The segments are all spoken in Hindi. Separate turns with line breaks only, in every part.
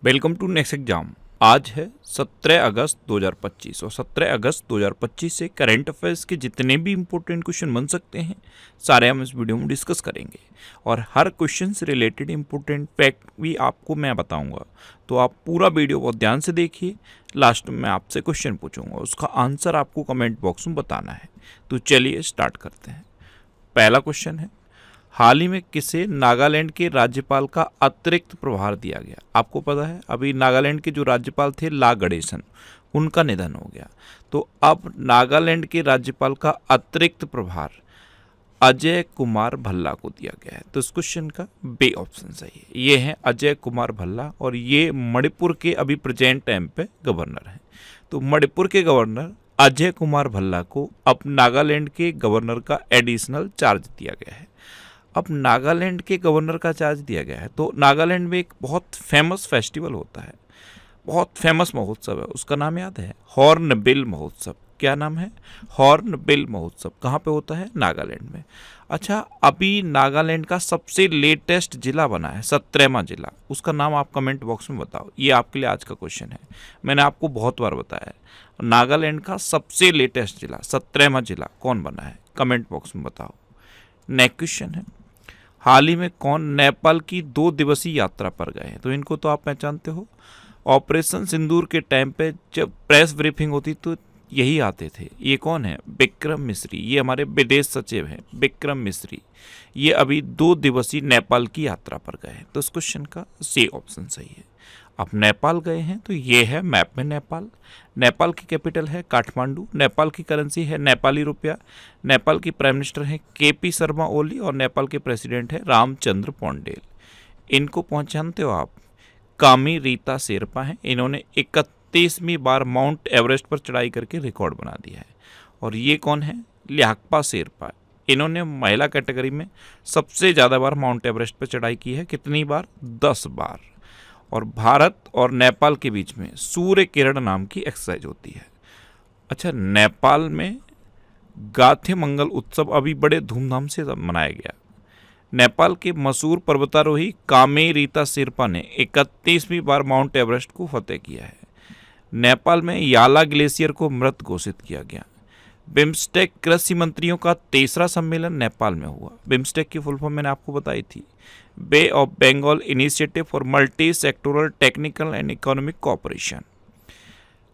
Welcome to next exam. आज है 17 अगस्त 2025 और 17 अगस्त 2025 से करंट अफेयर्स के जितने भी इंपॉर्टेंट क्वेश्चन बन सकते हैं सारे हम इस वीडियो में डिस्कस करेंगे और हर क्वेश्चन से रिलेटेड इंपॉर्टेंट फैक्ट भी आपको मैं बताऊंगा। तो आप पूरा वीडियो बहुत ध्यान से देखिए। लास्ट में आपसे क्वेश्चन पूछूंगा, उसका आंसर आपको कमेंट बॉक्स में बताना है। तो चलिए स्टार्ट करते हैं। पहला क्वेश्चन है, हाल ही में किसे नागालैंड के राज्यपाल का अतिरिक्त प्रभार दिया गया? आपको पता है अभी नागालैंड के जो राज्यपाल थे ला गणेशन, उनका निधन हो गया। तो अब नागालैंड के राज्यपाल का अतिरिक्त प्रभार अजय कुमार भल्ला को दिया गया है। तो इस क्वेश्चन का बे ऑप्शन सही है। ये है अजय कुमार भल्ला और ये मणिपुर के अभी प्रेजेंट टाइम पे गवर्नर हैं। तो मणिपुर के गवर्नर अजय कुमार भल्ला को अब नागालैंड के गवर्नर का एडिशनल चार्ज दिया गया है। अब नागालैंड के गवर्नर का चार्ज दिया गया है तो नागालैंड में एक बहुत फेमस फेस्टिवल होता है, बहुत फेमस महोत्सव है, उसका नाम याद है? हॉर्नबिल महोत्सव। क्या नाम है? हॉर्नबिल महोत्सव। कहाँ पे होता है? नागालैंड में। अच्छा, अभी नागालैंड का सबसे लेटेस्ट जिला बना है 17वां जिला, उसका नाम आप कमेंट बॉक्स में बताओ। ये आपके लिए आज का क्वेश्चन है, मैंने आपको बहुत बार बताया है। नागालैंड का सबसे लेटेस्ट जिला 17वां जिला कौन बना है? कमेंट बॉक्स में बताओ। नेक्स्ट क्वेश्चन है, हाल ही में कौन नेपाल की 2 दिवसीय यात्रा पर गए हैं? तो इनको तो आप पहचानते हो। ऑपरेशन सिंदूर के टाइम पे जब प्रेस ब्रीफिंग होती तो यही आते थे। ये कौन है? विक्रम मिश्री। ये हमारे विदेश सचिव हैं विक्रम मिश्री। ये अभी 2 दिवसीय नेपाल की यात्रा पर गए हैं। तो इस क्वेश्चन का सी ऑप्शन सही है। अब नेपाल गए हैं तो ये है मैप में नेपाल। नेपाल की कैपिटल है काठमांडू। नेपाल की करेंसी है नेपाली रुपया। नेपाल की प्राइम मिनिस्टर हैं केपी शर्मा ओली और नेपाल के प्रेसिडेंट हैं रामचंद्र पौंडेल। इनको पहचानते हो आप? कामी रीता शेरपा हैं। इन्होंने 31वीं बार माउंट एवरेस्ट पर चढ़ाई करके रिकॉर्ड बना दिया है। और ये कौन है? ल्याकपा शेरपा। इन्होंने महिला कैटेगरी में सबसे ज़्यादा बार माउंट एवरेस्ट पर चढ़ाई की है। कितनी बार? 10 बार। और भारत और नेपाल के बीच में सूर्य किरण नाम की एक्सरसाइज होती है। अच्छा, नेपाल में गाथे मंगल उत्सव अभी बड़े धूमधाम से मनाया गया। नेपाल के मशहूर पर्वतारोही कामे रीता शेरपा ने 31वीं बार माउंट एवरेस्ट को फतेह किया है। नेपाल में याला ग्लेशियर को मृत घोषित किया गया। बिम्स्टेक कृषि मंत्रियों का 3रा सम्मेलन नेपाल में हुआ। बिम्स्टेक की फुल फॉर्म मैंने आपको बताई थी, bay of Bengal initiative for multi sectoral technical and economic cooperation.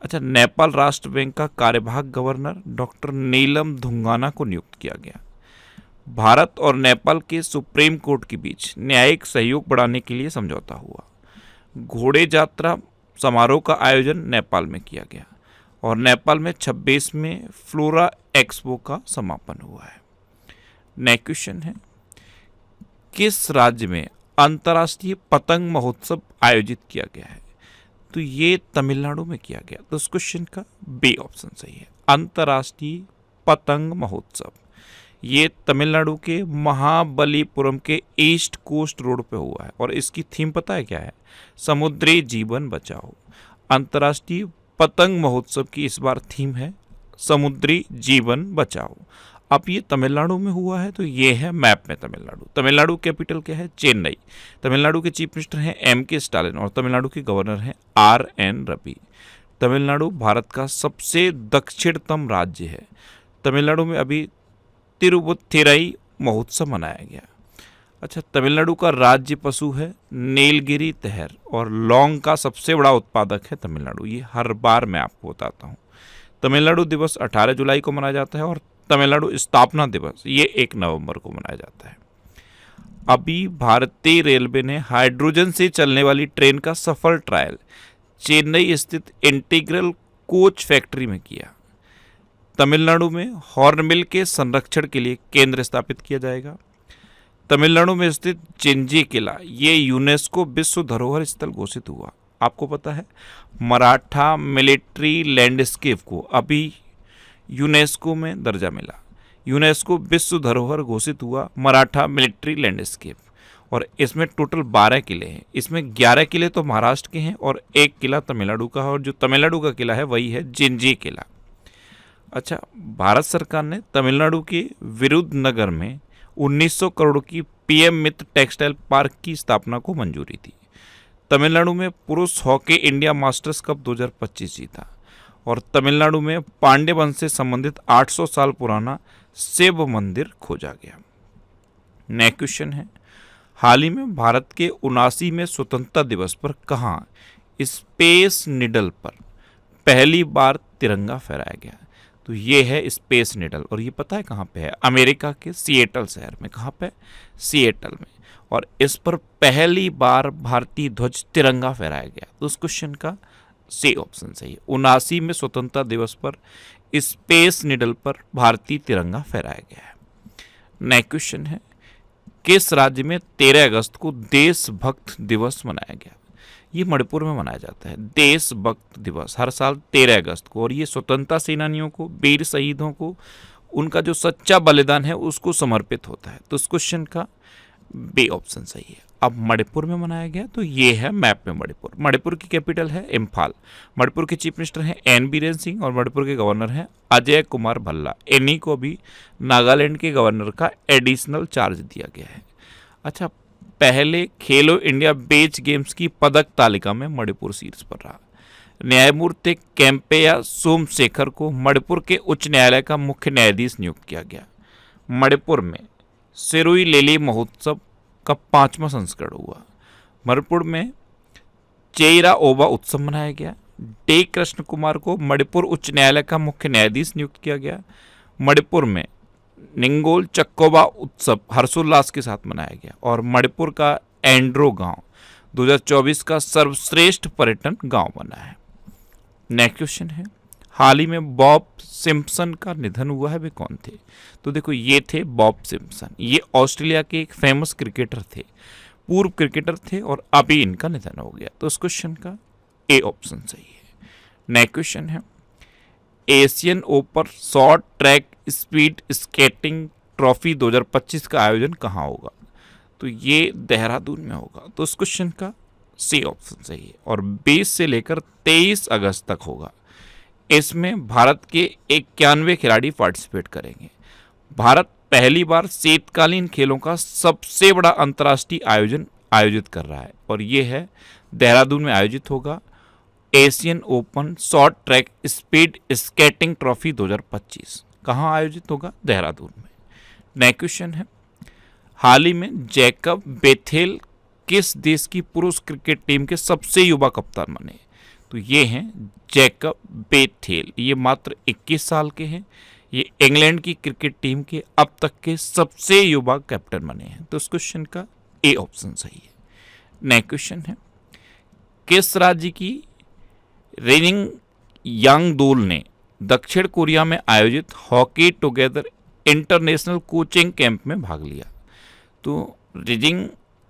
अच्छा, नेपाल राष्ट्र बैंक का कार्यवाहक गवर्नर डॉक्टर नीलम धुंगाना को नियुक्त किया गया। भारत और नेपाल के सुप्रीम कोर्ट के बीच न्यायिक सहयोग बढ़ाने के लिए समझौता हुआ। घोड़े यात्रा समारोह का आयोजन नेपाल में किया गया और नेपाल में 26वें फ्लोरा एक्सपो का समापन हुआ है। नेक्स्ट क्वेश्चन है, किस राज्य में अंतर्राष्ट्रीय पतंग महोत्सव आयोजित किया गया है? तो ये तमिलनाडु में किया गया। तो इस क्वेश्चन का बी ऑप्शन सही है। अंतर्राष्ट्रीय पतंग महोत्सव ये तमिलनाडु के महाबलीपुरम के ईस्ट कोस्ट रोड पे हुआ है और इसकी थीम पता है क्या है? समुद्री जीवन बचाओ। अंतर्राष्ट्रीय पतंग महोत्सव की इस बार थीम है समुद्री जीवन बचाओ। अब ये तमिलनाडु में हुआ है तो ये है मैप में तमिलनाडु। तमिलनाडु कैपिटल क्या है? चेन्नई। तमिलनाडु के चीफ मिनिस्टर हैं M.K. स्टालिन और तमिलनाडु के गवर्नर हैं R.N. रवि। तमिलनाडु भारत का सबसे दक्षिणतम राज्य है। तमिलनाडु में अभी तिरुवुथिराई महोत्सव मनाया गया। अच्छा, तमिलनाडु का राज्य पशु है नीलगिरी तहर और लौंग का सबसे बड़ा उत्पादक है तमिलनाडु। ये हर बार मैं आपको बताता हूँ। तमिलनाडु दिवस 18 जुलाई को मनाया जाता है और तमिलनाडु स्थापना दिवस ये 1 नवंबर को मनाया जाता है। अभी भारतीय रेलवे ने हाइड्रोजन से चलने वाली ट्रेन का सफल ट्रायल चेन्नई स्थित इंटीग्रल कोच फैक्ट्री में किया। तमिलनाडु में हॉर्नबिल के संरक्षण के लिए केंद्र स्थापित किया जाएगा। तमिलनाडु में स्थित चिंजी किला ये यूनेस्को विश्व धरोहर स्थल घोषित हुआ। आपको पता है मराठा मिलिट्री लैंडस्केप को अभी यूनेस्को में दर्जा मिला। यूनेस्को विश्व धरोहर घोषित हुआ मराठा मिलिट्री लैंडस्केप और इसमें टोटल 12 किले हैं। इसमें 11 किले तो महाराष्ट्र के हैं और 1 किला तमिलनाडु का है और जो तमिलनाडु का किला है वही है जिंजी किला। अच्छा, भारत सरकार ने तमिलनाडु के विरुद्धनगर में 1900 करोड़ की PM मित्र टेक्सटाइल पार्क की स्थापना को मंजूरी दी। तमिलनाडु में पुरुष हॉकी इंडिया मास्टर्स कप 2025 जीता। और तमिलनाडु में पांड्य वंश से संबंधित 800 साल पुराना शिव मंदिर खोजा गया। नेक्स्ट क्वेश्चन है, हाल ही में भारत के 79वें स्वतंत्रता दिवस पर कहाँ स्पेस निडल पर पहली बार तिरंगा फहराया गया? तो ये है स्पेस निडल, और ये पता है कहाँ पे है? अमेरिका के सिएटल शहर में। कहाँ पे? सिएटल में। और इस पर पहली बार भारतीय ध्वज तिरंगा फहराया गया। तो उस क्वेश्चन का सी ऑप्शन सही है। 79वें स्वतंत्रता दिवस पर स्पेस निडल पर भारतीय तिरंगा फहराया गया है। नेक्स्ट क्वेश्चन है, किस राज्य में 13 अगस्त को देशभक्त दिवस मनाया गया? ये मणिपुर में मनाया जाता है देशभक्त दिवस, हर साल 13 अगस्त को। और ये स्वतंत्रता सेनानियों को, वीर शहीदों को, उनका जो सच्चा बलिदान है उसको समर्पित होता है। तो इस क्वेश्चन का बी ऑप्शन सही है। अब मणिपुर में मनाया गया, तो ये है मैप में मणिपुर। मणिपुर की कैपिटल है इम्फाल। मणिपुर के चीफ मिनिस्टर हैं एन बीरेन सिंह और मणिपुर के गवर्नर हैं अजय कुमार भल्ला। इन्हीं को भी नागालैंड के गवर्नर का एडिशनल चार्ज दिया गया है। अच्छा, पहले खेलो इंडिया बेच गेम्स की पदक तालिका में मणिपुर शीर्ष पर रहा। न्यायमूर्ति कैंपेया सोमशेखर को मणिपुर के उच्च न्यायालय का मुख्य न्यायाधीश नियुक्त किया गया। मणिपुर में सिरुई लेली महोत्सव का 5वां संस्करण हुआ। मणिपुर में चेईरा ओबा उत्सव मनाया गया। डी कृष्ण कुमार को मणिपुर उच्च न्यायालय का मुख्य न्यायाधीश नियुक्त किया गया। मणिपुर में निंगोल चक्कोबा उत्सव हर्षोल्लास के साथ मनाया गया। और मणिपुर का एंड्रो गांव 2024 का सर्वश्रेष्ठ पर्यटन गांव बना है। नेक्स्ट क्वेश्चन है, हाल ही में बॉब सिम्पसन का निधन हुआ है, वे कौन थे? तो देखो, ये थे बॉब सिम्पसन। ये ऑस्ट्रेलिया के एक फेमस क्रिकेटर थे, पूर्व क्रिकेटर थे, और अभी इनका निधन हो गया। तो इस क्वेश्चन का ए ऑप्शन सही है। नेक्स्ट क्वेश्चन है, Asian open short track speed skating trophy 2025 का आयोजन कहाँ होगा? तो ये देहरादून में होगा। तो इस क्वेश्चन का सी ऑप्शन सही है। और 20 से लेकर 23 अगस्त तक होगा। इसमें भारत के 91 खिलाड़ी पार्टिसिपेट करेंगे। भारत पहली बार शीतकालीन खेलों का सबसे बड़ा अंतर्राष्ट्रीय आयोजन आयोजित कर रहा है, और ये है देहरादून में आयोजित होगा Asian open short track speed skating trophy 2025। कहाँ आयोजित होगा? देहरादून में। नेक्स्ट क्वेश्चन है, हाल ही में जैकब बेथेल किस देश की पुरुष क्रिकेट टीम के सबसे युवा कप्तान बने? तो ये हैं जैकब बेथेल। ये मात्र 21 साल के हैं। ये इंग्लैंड की क्रिकेट टीम के अब तक के सबसे युवा कैप्टन बने हैं। तो इस क्वेश्चन का ए ऑप्शन सही है। नेक्स्ट क्वेश्चन है, किस राज्य की रेनिंग यांगदोल ने दक्षिण कोरिया में आयोजित hockey together international coaching camp में भाग लिया? तो रिजिंग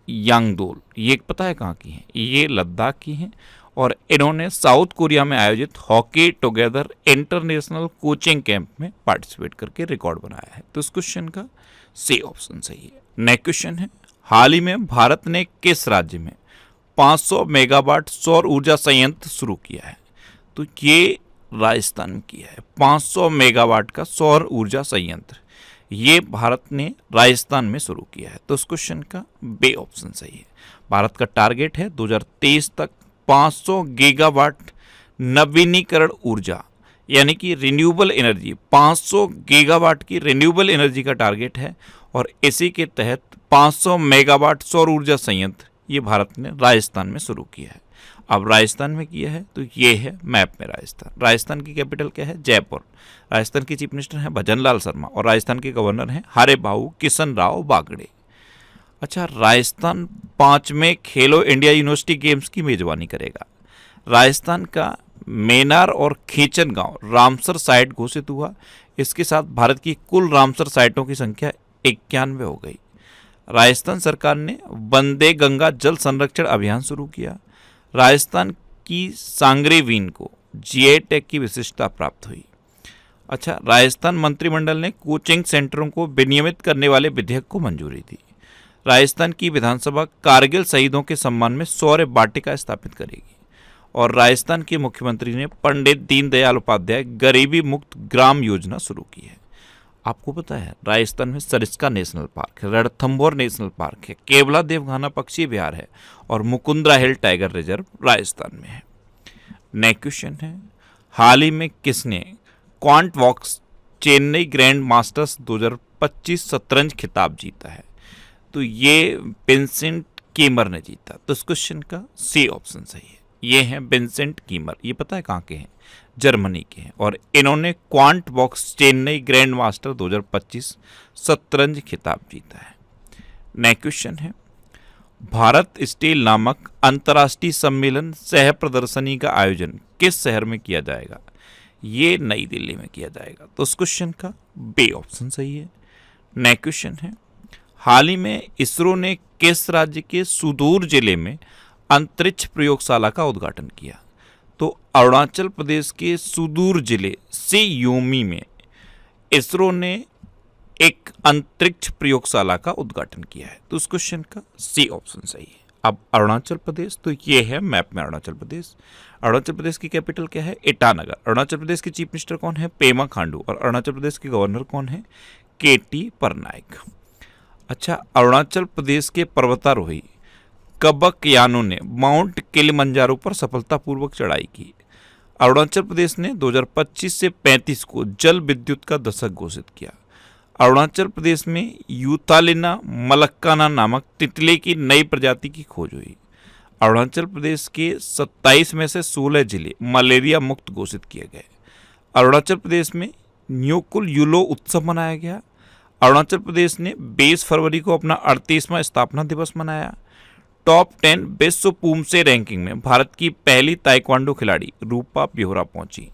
यांगदोल ये पता है कहाँ की हैं? ये लद्दाख की हैं, और इन्होंने साउथ कोरिया में आयोजित hockey together international coaching camp में पार्टिसिपेट करके रिकॉर्ड बनाया है। तो इस क्वेश्चन का सी ऑप्शन सही है। नेक्स्ट क्वेश्चन है, हाल ही में भारत ने किस राज्य में 500 मेगावाट सौर ऊर्जा संयंत्र शुरू किया है? तो ये राजस्थान की है। 500 मेगावाट का सौर ऊर्जा संयंत्र ये भारत ने राजस्थान में शुरू किया है। तो इस क्वेश्चन का बी ऑप्शन सही है। भारत का टारगेट है 2023 तक 500 गीगावाट नवीनीकरण ऊर्जा, यानी कि रिन्यूएबल एनर्जी, 500 गीगावाट की रिन्यूएबल एनर्जी का टारगेट है। और इसी के तहत 500 मेगावाट सौर ऊर्जा संयंत्र ये भारत ने राजस्थान में शुरू किया है। अब राजस्थान में किया है, तो ये है मैप में राजस्थान। राजस्थान की कैपिटल क्या है? जयपुर। राजस्थान के चीफ मिनिस्टर हैं भजनलाल शर्मा, और राजस्थान के गवर्नर हैं हरेबाहू किशन राव बागड़े। अच्छा, राजस्थान 5वें खेलो इंडिया यूनिवर्सिटी गेम्स की मेजबानी करेगा। राजस्थान का मेनार और खींचन गांव रामसर साइट घोषित हुआ। इसके साथ भारत की कुल रामसर साइटों की संख्या 91 हो गई। राजस्थान सरकार ने वंदे गंगा जल संरक्षण अभियान शुरू किया। राजस्थान की सांगरीवीन को जीआई टैग की विशिष्टता प्राप्त हुई। अच्छा, राजस्थान मंत्रिमंडल ने कोचिंग सेंटरों को विनियमित करने वाले विधेयक को मंजूरी दी। राजस्थान की विधानसभा कारगिल शहीदों के सम्मान में शौर्य वाटिका स्थापित करेगी। और राजस्थान के मुख्यमंत्री ने पंडित दीनदयाल उपाध्याय गरीबी मुक्त ग्राम योजना शुरू की है। आपको पता है राजस्थान में सरिस्का नेशनल पार्क है, रणथंभौर नेशनल पार्क है, केवला देवघाना पक्षी विहार है और मुकुंदरा हिल टाइगर रिजर्व राजस्थान में है। नेक्स्ट क्वेश्चन है, हाल ही में किसने क्वांट वॉक्स चेन्नई ग्रैंड मास्टर्स 2025 शतरंज खिताब जीता है? तो ये विंसेंट कीमर ने जीता। तो इस क्वेश्चन का सी ऑप्शन सही है। ये हैं विंसेंट कीमर, ये पता है कहाँ के हैं? जर्मनी के हैं और इन्होंने quant box Chennai grand master 2025 शतरंज खिताब जीता है। नेक्स्ट क्वेश्चन है, भारत स्टील नामक अंतर्राष्ट्रीय सम्मेलन सह प्रदर्शनी का आयोजन किस शहर में किया जाएगा? ये नई दिल्ली में किया जाएगा। तो उस क्वेश्चन का बी ऑप्शन सही है। नेक्स्ट क्वेश्चन है, हाल ही में इसरो ने किस राज्य के सुदूर जिले में अंतरिक्ष प्रयोगशाला का उद्घाटन किया? तो अरुणाचल प्रदेश के सुदूर जिले सेयोमी में इसरो ने एक अंतरिक्ष प्रयोगशाला का उद्घाटन किया है। तो उस क्वेश्चन का सी ऑप्शन सही है। अब अरुणाचल प्रदेश, तो ये है मैप में अरुणाचल प्रदेश। अरुणाचल प्रदेश की कैपिटल क्या है? ईटानगर। अरुणाचल प्रदेश के चीफ मिनिस्टर कौन है? पेमा खांडू। और अरुणाचल प्रदेश के गवर्नर कौन है? केटी परनायक। अच्छा, अरुणाचल प्रदेश के पर्वतारोही कबक यानो ने माउंट किलिमंजारो पर सफलतापूर्वक चढ़ाई की। अरुणाचल प्रदेश ने 2025 से 35 को जल विद्युत का दशक घोषित किया। अरुणाचल प्रदेश में यूथालिना मलक्काना नामक तितली की नई प्रजाति की खोज हुई। अरुणाचल प्रदेश के 27 में से 16 जिले मलेरिया मुक्त घोषित किए गए। अरुणाचल प्रदेश में न्यूकुल यूलो उत्सव मनाया गया। अरुणाचल प्रदेश ने 20 फरवरी को अपना 38वां स्थापना दिवस मनाया। टॉप 10 विश्व पूमसे रैंकिंग में भारत की पहली ताइक्वांडो खिलाड़ी रूपा ब्योहरा पहुंची।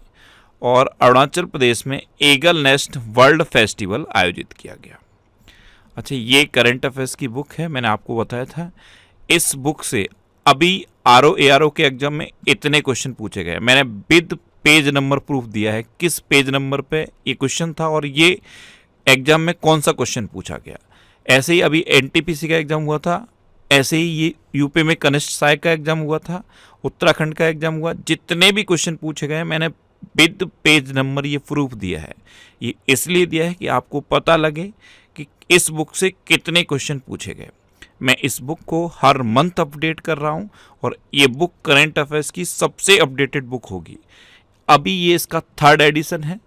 और अरुणाचल प्रदेश में ईगल नेस्ट वर्ल्ड फेस्टिवल आयोजित किया गया। अच्छा, ये करंट अफेयर्स की बुक है, मैंने आपको बताया था। इस बुक से अभी आरओ एआरओ के एग्जाम में इतने क्वेश्चन पूछे गए। मैंने विद पेज नंबर प्रूफ दिया है किस पेज नंबर पे ये क्वेश्चन था और ये एग्जाम में कौन सा क्वेश्चन पूछा गया। ऐसे ही अभी एनटीपीसी का एग्जाम हुआ था, ऐसे ही ये यूपी में कनिष्ठ सहायक का एग्जाम हुआ था, उत्तराखंड का एग्जाम हुआ। जितने भी क्वेश्चन पूछे गए मैंने विद पेज नंबर ये प्रूफ दिया है। ये इसलिए दिया है कि आपको पता लगे कि इस बुक से कितने क्वेश्चन पूछे गए। मैं इस बुक को हर मंथ अपडेट कर रहा हूँ और ये बुक करंट अफेयर्स की सबसे अपडेटेड बुक होगी। अभी ये इसका 3rd एडिशन है।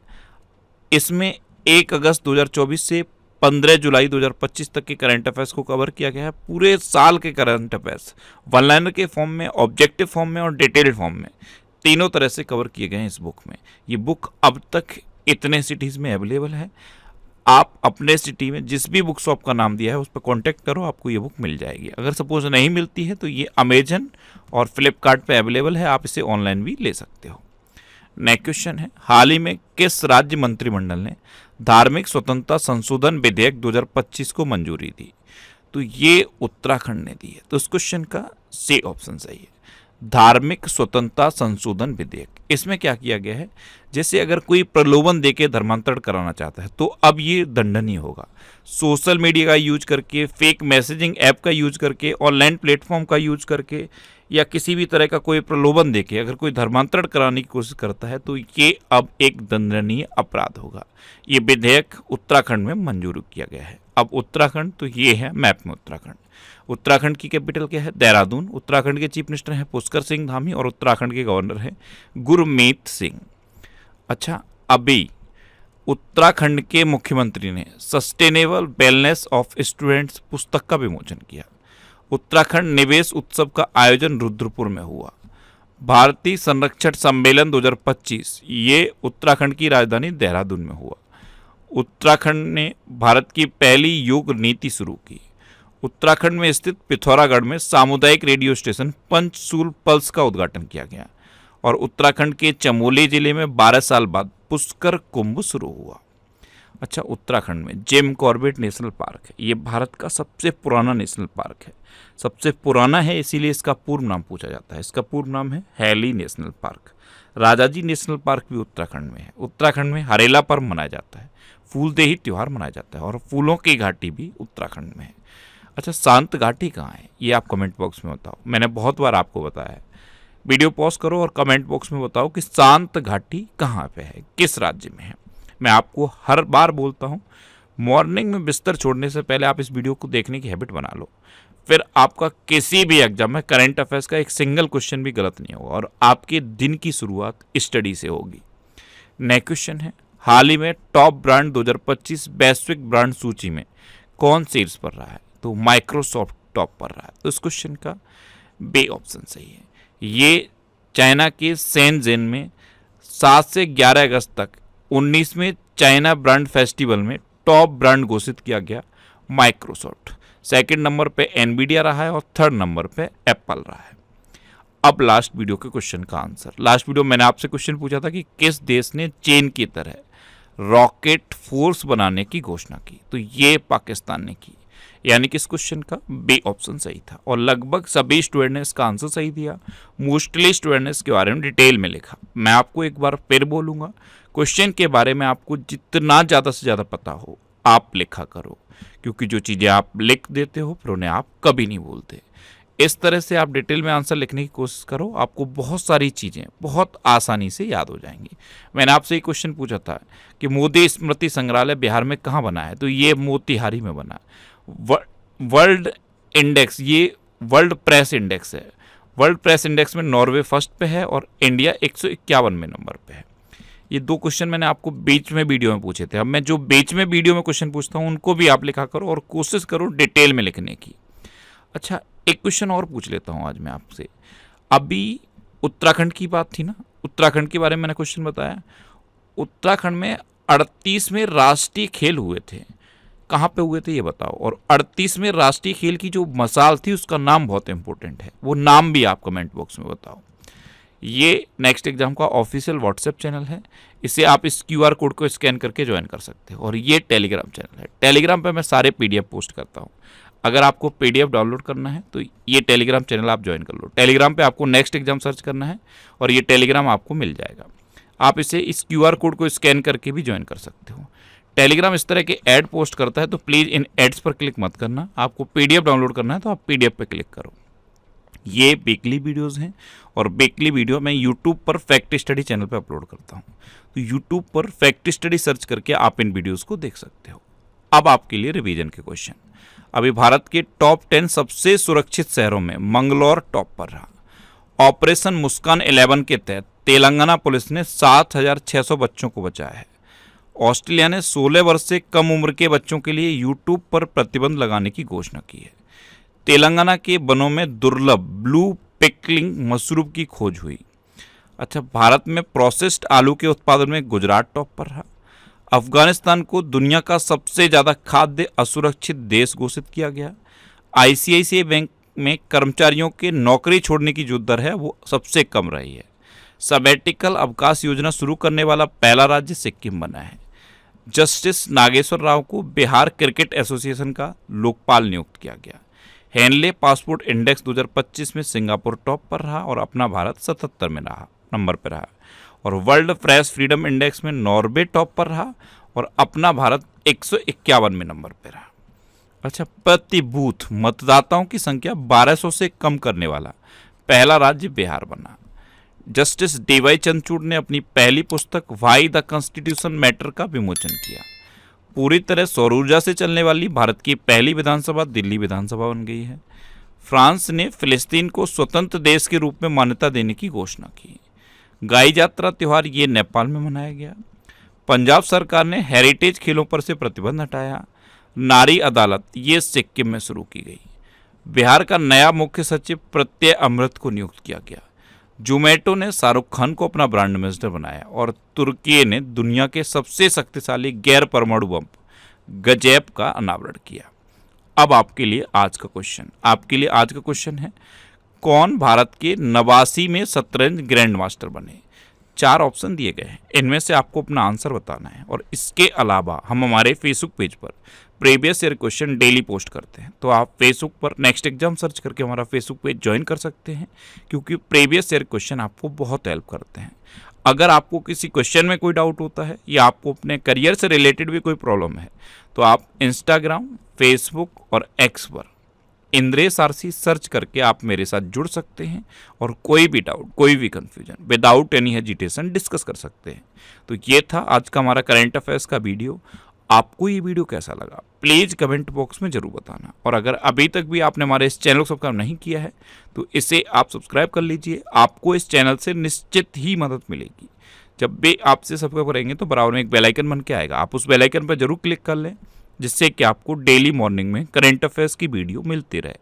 इसमें 1 अगस्त 2024 से 15 जुलाई 2025 तक के करंट अफेयर्स को कवर किया गया है। पूरे साल के करंट अफेयर्स वन लाइनर के फॉर्म में, ऑब्जेक्टिव फॉर्म में और डिटेल्ड फॉर्म में, तीनों तरह से कवर किए गए हैं इस बुक में। ये बुक अब तक इतने सिटीज़ में अवेलेबल है। आप अपने सिटी में जिस भी बुक शॉप का नाम दिया है उस पर कॉन्टैक्ट करो, आपको ये बुक मिल जाएगी। अगर सपोज नहीं मिलती है तो ये अमेजन और फ्लिपकार्ट पे अवेलेबल है, आप इसे ऑनलाइन भी ले सकते हो। नेक्स्ट क्वेश्चन है, हाल ही में किस राज्य मंत्रिमंडल ने धार्मिक स्वतंत्रता संशोधन विधेयक 2025 को मंजूरी दी? तो ये उत्तराखंड ने दी है। तो इस क्वेश्चन का सी ऑप्शन सही है। धार्मिक स्वतंत्रता संशोधन विधेयक, इसमें क्या किया गया है, जैसे अगर कोई प्रलोभन देके धर्मांतरण कराना चाहता है तो अब ये दंडनीय होगा। सोशल मीडिया का यूज करके, फेक मैसेजिंग ऐप का यूज करके, ऑनलाइन प्लेटफॉर्म का यूज करके या किसी भी तरह का कोई प्रलोभन देके अगर कोई धर्मांतरण कराने की कोशिश करता है तो ये अब एक दंडनीय अपराध होगा। ये विधेयक उत्तराखंड में मंजूर किया गया है। अब उत्तराखंड, तो ये है मैप में उत्तराखंड। उत्तराखंड की कैपिटल क्या है? देहरादून। उत्तराखंड के चीफ मिनिस्टर हैं पुष्कर सिंह धामी और उत्तराखंड के गवर्नर हैं गुरमीत सिंह। अच्छा, अभी उत्तराखंड के मुख्यमंत्री ने सस्टेनेबल वेलनेस ऑफ स्टूडेंट्स पुस्तक का विमोचन किया। उत्तराखंड निवेश उत्सव का आयोजन रुद्रपुर में हुआ। भारतीय संरक्षण सम्मेलन 2025 ये उत्तराखंड की राजधानी देहरादून में हुआ। उत्तराखंड ने भारत की पहली योग नीति शुरू की। उत्तराखंड में स्थित पिथौरागढ़ में सामुदायिक रेडियो स्टेशन पंचसूल पल्स का उद्घाटन किया गया। और उत्तराखंड के चमोली जिले में 12 साल बाद पुष्कर कुंभ शुरू हुआ। अच्छा, उत्तराखंड में जिम कॉर्बेट नेशनल पार्क है। ये भारत का सबसे पुराना नेशनल पार्क है। सबसे पुराना है इसीलिए इसका पूर्व नाम पूछा जाता है। इसका पूर्व नाम है Hailey National Park. Rajaji National Park भी उत्तराखंड में है। उत्तराखंड में हरेला पर्व मनाया जाता है, फूलदेही त्यौहार मनाया जाता है और फूलों की घाटी भी उत्तराखंड में है। अच्छा, शांत घाटी कहाँ है ये आप कमेंट बॉक्स में बताओ। मैंने बहुत बार आपको बताया है। वीडियो पॉज करो और कमेंट बॉक्स में बताओ कि शांत घाटी कहाँ पे है, किस राज्य में है। मैं आपको हर बार बोलता हूँ, मॉर्निंग में बिस्तर छोड़ने से पहले आप इस वीडियो को देखने की हैबिट बना लो। फिर आपका किसी भी एग्जाम में करंट अफेयर्स का एक सिंगल क्वेश्चन भी गलत नहीं होगा और आपके दिन की शुरुआत स्टडी से होगी। नेक्स्ट क्वेश्चन है, हाल ही में टॉप ब्रांड 2025 वैश्विक ब्रांड सूची में कौन शीर्ष पर रहा है? तो माइक्रोसॉफ्ट टॉप पर रहा है। तो इस क्वेश्चन का बे ऑप्शन सही है। ये चाइना के शेनज़ेन में 7 से 11 अगस्त तक 19वें चाइना ब्रांड फेस्टिवल में टॉप ब्रांड घोषित किया गया माइक्रोसॉफ्ट। सेकंड नंबर पे एनवीडिया रहा है और थर्ड नंबर पे एप्पल रहा है। अब लास्ट वीडियो के क्वेश्चन का आंसर। लास्ट वीडियो मैंने आपसे क्वेश्चन पूछा था कि किस देश ने चीन की तरह रॉकेट फोर्स बनाने की घोषणा की? तो ये पाकिस्तान ने की, यानी कि इस क्वेश्चन का बी ऑप्शन सही था और लगभग सभी स्टूडेंट ने इसका आंसर सही दिया। मोस्टली स्टूडेंट ने इसके बारे में डिटेल में लिखा। मैं आपको एक बार फिर बोलूँगा, क्वेश्चन के बारे में आपको जितना ज़्यादा से ज़्यादा पता हो आप लिखा करो, क्योंकि जो चीज़ें आप लिख देते हो फिर उन्हें आप कभी नहीं भूलते। इस तरह से आप डिटेल में आंसर लिखने की कोशिश करो, आपको बहुत सारी चीज़ें बहुत आसानी से याद हो जाएंगी। मैंने आपसे एक क्वेश्चन पूछा था कि मोदी स्मृति संग्रहालय बिहार में कहाँ बना है? तो ये मोतिहारी में बना। वर्ल्ड इंडेक्स, ये वर्ल्ड प्रेस इंडेक्स है। वर्ल्ड प्रेस इंडेक्स में नॉर्वे फर्स्ट पे है और इंडिया 151वें नंबर पे है। ये दो क्वेश्चन मैंने आपको बीच में वीडियो में पूछे थे। अब मैं जो बीच में वीडियो में क्वेश्चन पूछता हूँ उनको भी आप लिखा करो और कोशिश करो डिटेल में लिखने की। अच्छा, एक क्वेश्चन और पूछ लेता हूँ आज मैं आपसे। अभी उत्तराखंड की बात थी ना, उत्तराखंड के बारे में मैंने क्वेश्चन बताया। उत्तराखंड में 38वें राष्ट्रीय खेल हुए थे, कहाँ पे हुए थे ये बताओ। और 38वें राष्ट्रीय खेल की जो मसाल थी उसका नाम बहुत इंपॉर्टेंट है, वो नाम भी आप कमेंट बॉक्स में बताओ। ये नेक्स्ट एग्जाम का ऑफिशियल व्हाट्सएप चैनल है, इसे आप इस क्यूआर कोड को स्कैन करके ज्वाइन कर सकते हो। और ये टेलीग्राम चैनल है, टेलीग्राम पे मैं सारे पीडीएफ पोस्ट करता हूँ। अगर आपको पीडीएफ डाउनलोड करना है तो ये टेलीग्राम चैनल आप ज्वाइन कर लो। टेलीग्राम पे आपको नेक्स्ट एग्जाम सर्च करना है और ये टेलीग्राम आपको मिल जाएगा। आप इसे इस क्यूआर कोड को स्कैन करके भी ज्वाइन कर सकते हो। टेलीग्राम इस तरह के ऐड पोस्ट करता है, तो प्लीज़ इन एड्स पर क्लिक मत करना। आपको पीडीएफ डाउनलोड करना है तो आप पीडीएफ पे क्लिक करो। ये वीकली वीडियोस हैं और वीकली वीडियो मैं यूट्यूब पर फैक्ट स्टडी चैनल पे अपलोड करता हूँ। तो यूट्यूब पर फैक्ट स्टडी सर्च करके आप इन वीडियोस को देख सकते हो। अब आपके लिए रिवीजन के क्वेश्चन। अभी भारत के टॉप 10 सबसे सुरक्षित शहरों में मंगलौर टॉप पर रहा। ऑपरेशन मुस्कान 11 के तहत तेलंगाना पुलिस ने 7600 बच्चों को बचाया है। ऑस्ट्रेलिया ने 16 वर्ष से कम उम्र के बच्चों के लिए यूट्यूब पर प्रतिबंध लगाने की घोषणा की है। तेलंगाना के वनों में दुर्लभ ब्लू पिकलिंग मशरूम की खोज हुई। अच्छा, भारत में प्रोसेस्ड आलू के उत्पादन में गुजरात टॉप पर रहा। अफगानिस्तान को दुनिया का सबसे ज़्यादा खाद्य असुरक्षित देश घोषित किया गया। आईसीआईसीआई बैंक में कर्मचारियों के नौकरी छोड़ने की जो दर है वो सबसे कम रही है। सबैटिकल अवकाश योजना शुरू करने वाला पहला राज्य सिक्किम बना है। जस्टिस नागेश्वर राव को बिहार क्रिकेट एसोसिएशन का लोकपाल नियुक्त किया गया। हेनले पासपोर्ट इंडेक्स 2025 में सिंगापुर टॉप पर रहा और अपना भारत 77 में नंबर पर रहा। और वर्ल्ड प्रेस फ्रीडम इंडेक्स में नॉर्वे टॉप पर रहा और अपना भारत 151 नंबर पर रहा। अच्छा, प्रति बूथ मतदाताओं की संख्या 1200 से कम करने वाला पहला राज्य बिहार बना। जस्टिस डीवाई चंद्रचूड़ ने अपनी पहली पुस्तक व्हाई द कॉन्स्टिट्यूशन मैटर का विमोचन किया। पूरी तरह सौर ऊर्जा से चलने वाली भारत की पहली विधानसभा दिल्ली विधानसभा बन गई है। फ्रांस ने फिलिस्तीन को स्वतंत्र देश के रूप में मान्यता देने की घोषणा की। गाई यात्रा त्यौहार ये नेपाल में मनाया गया। पंजाब सरकार ने हेरिटेज खेलों पर से प्रतिबंध हटाया। नारी अदालत ये सिक्किम में शुरू की गई। बिहार का नया मुख्य सचिव प्रत्यय अमृत को नियुक्त किया गया। जोमेटो ने शाहरुख खान को अपना ब्रांड एम्बेसडर बनाया और तुर्की ने दुनिया के सबसे शक्तिशाली गैर परमाणु बम गजैप का अनावरण किया। अब आपके लिए आज का क्वेश्चन है, कौन भारत के 89 में शतरंज ग्रैंड मास्टर बने? 4 ऑप्शन दिए गए हैं, इनमें से आपको अपना आंसर बताना है। और इसके अलावा हम हमारे फेसबुक पेज पर previous year question daily post करते हैं, तो आप फेसबुक पर नेक्स्ट एग्जाम सर्च करके हमारा फेसबुक पेज ज्वाइन कर सकते हैं, क्योंकि प्रीवियस ईयर क्वेश्चन आपको बहुत हेल्प करते हैं। अगर आपको किसी क्वेश्चन में कोई डाउट होता है या आपको अपने करियर से रिलेटेड भी कोई प्रॉब्लम है, तो आप इंस्टाग्राम, फेसबुक और एक्स पर इंद्रेश आरसी सर्च करके आप मेरे साथ जुड़ सकते हैं और कोई भी डाउट, कोई भी confusion without any hesitation discuss कर सकते हैं। तो ये था आज का हमारा करंट अफेयर्स का वीडियो। आपको ये वीडियो कैसा लगा प्लीज़ कमेंट बॉक्स में ज़रूर बताना, और अगर अभी तक भी आपने हमारे इस चैनल को सब्सक्राइब नहीं किया है तो इसे आप सब्सक्राइब कर लीजिए। आपको इस चैनल से निश्चित ही मदद मिलेगी। जब भी आपसे सब्सक्राइब करेंगे तो बराबर में एक बेल आइकन बन के आएगा, आप उस बेल आइकन पर जरूर क्लिक कर लें, जिससे कि आपको डेली मॉर्निंग में करंट अफेयर्स की वीडियो मिलती रहे।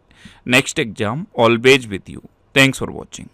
Next exam always with you. Thanks for watching.